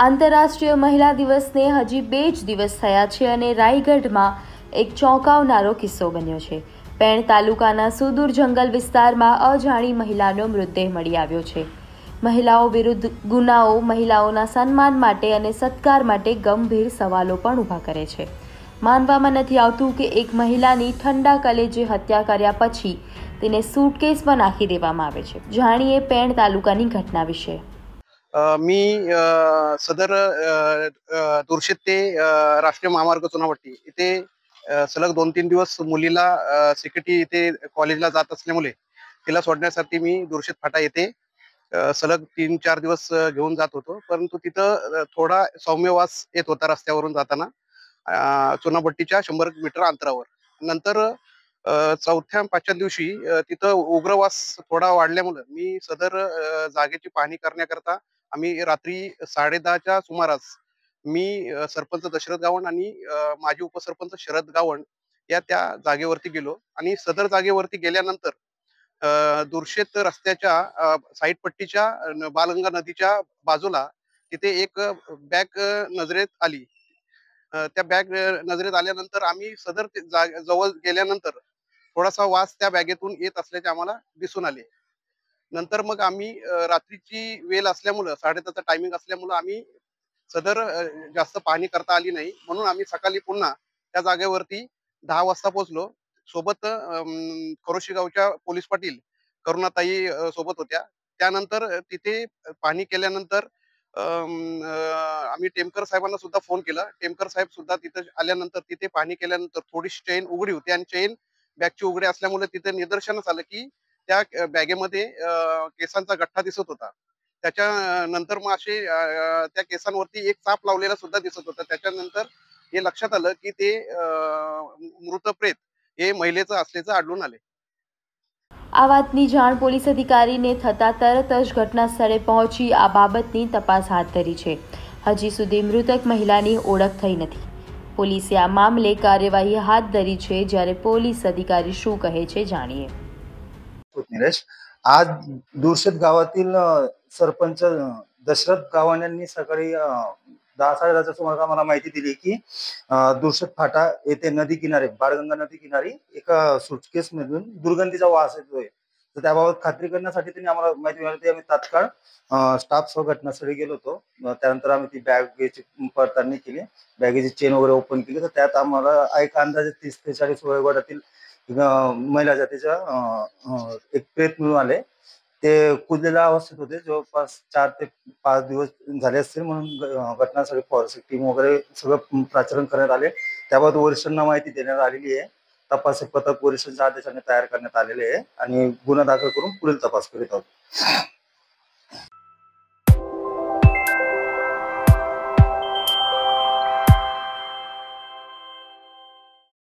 આંતરરાષ્ટ્રીય મહિલા દિવસને હજી 2 જ દિવસ થયા છે અને રાયગઢમાં એક ચોંકાવનારો કિસ્સો બન્યો છે। પેણ તાલુકાના સુદૂર જંગલ વિસ્તારમાં અજાણી મહિલાનો મૃતદેહ મળી આવ્યો છે। મહિલાઓ વિરુદ્ધ ગુનાઓ મહિલાઓના સન્માન માટે અને સત્કાર માટે ગંભીર સવાલો પણ ઊભા કરે છે। માનવામાં નથી આવતું કે એક મહિલાની ઠંડા કલેજે હત્યા કર્યા પછી તેને सूटकेसમાં નાખી દેવામાં આવે છે। જાણીએ પેણ તાલુકાની ઘટના વિશે। मी सदर दुर्शेत ते राष्ट्रीय महामार्ग चुनाभट्टी इथे सलग 2-3 दिवस मुलीला सिक्युरिटी इथे कॉलेजला जात असल्यामुळे तिला सोडण्यासाठी मी दुर्शेत फाटा येथे सलग 3-4 दिवस घेऊन जात होतो। परंतु तिथं थोडा सौम्यवास येत होता रस्त्यावरून जाताना चुनाभट्टीच्या 100 मीटर अंतरावर। नंतर 4थ्या-5थ्या दिवशी तिथं उग्रवास थोडा वाढल्यामुळे मी सदर जागेची पाहणी करण्याकरता आम्ही रात्री 10:30च्या सुमारास मी सरपंच दशरथ गावण आणि माजी उपसरपंच शरद गावण या त्या जागेवरती गेलो आणि सदर जागेवरती गेल्यानंतर दुर्शेत रस्त्याच्या साईड पट्टीच्या बालगंगा नदीच्या बाजूला तिथे एक बॅग नजरेत आली। त्या बॅग नजरेत आल्यानंतर आम्ही सदर जवळ गेल्यानंतर थोडासा वास त्या बॅगेतून येत असल्याचे आम्हाला दिसून आले। नंतर मग आम्ही रात्रीची वेळ असल्यामुळे 10:30चा टायमिंग असल्यामुळे आम्ही सदर जास्त पाहणी करता आली नाही, म्हणून आम्ही सकाळी पुन्हा त्या जागेवरती 10 वाजता पोहोचलो। सोबत खरोशी गावच्या पोलीस पाटील करुणाताई सोबत होत्या। त्यानंतर तिथे पाहणी केल्यानंतर आम्ही टेमकर साहेबांना सुद्धा फोन केला। टेमकर साहेब सुद्धा तिथे आल्यानंतर तिथे पाहणी केल्यानंतर थोडीशी चेन उघडी होती आणि चेन बॅगची उघडी असल्यामुळे तिथे निदर्शनास आलं की त्या बॅगेमध्ये केसांचा गठ्ठा दिसत होता। त्याच्यानंतर मग असे त्या केसांवरती एक चाप लावलेला सुद्धा दिसत होता। त्याच्यानंतर हे लक्षात आलं की ते मृत प्रेत हे महिलेचं असल्याचं आढळून आले। આ વાતની જાણ પોલીસ અધિકારીને થતાં તરત જ ઘટના સ્થળે પહોંચી આ બાબતની તપાસ હાથ ધરી છે। હજી સુધી મૃતક મહિલાની ઓળખ થઈ નથી। પોલીસે આ મામલે કાર્યવાહી હાથ ધરી છે। જ્યારે પોલીસ અધિકારી શું કહે છે જાણીએ। निलेश, आज दुर्शेत गावातील सरपंच दशरथ गावण यांनी सकाळी 10-10:30च्या सुमारास आम्हाला माहिती दिली की दुर्शेत फाटा येथे नदी किनारे बाळगंगा नदी किनारी एका सूटकेस मधून दुर्गंधीचा वास येतोय। तर त्याबाबत खात्री करण्यासाठी त्यांनी आम्हाला माहिती मिळाली। आम्ही तात्काळ स्टाफ सह घटनास्थळी गेलो होतो। त्यानंतर आम्ही ती बॅगेची पडताळणी केली, बॅगेची चेन वगैरे ओपन केली। तर त्यात आम्हाला एक अंदाजे 30 ते 40 वयोगटातील महिला जातीच्या एक प्रेत मिळून आले। ते कुजलेल्या अवस्थेत होते, जवळपास 4 ते 5 दिवस झाले असतील, म्हणून घटनास्थळी फॉरेन्सिक टीम वगैरे सगळं प्राचारण करण्यात आले। त्याबाबत वरिष्ठांना माहिती देण्यात आलेली आहे। तपासक पथक वरिष्ठांच्या आदेशाने तयार करण्यात आलेले आहे आणि गुन्हा दाखल करून पुढील तपास करीत आहोत।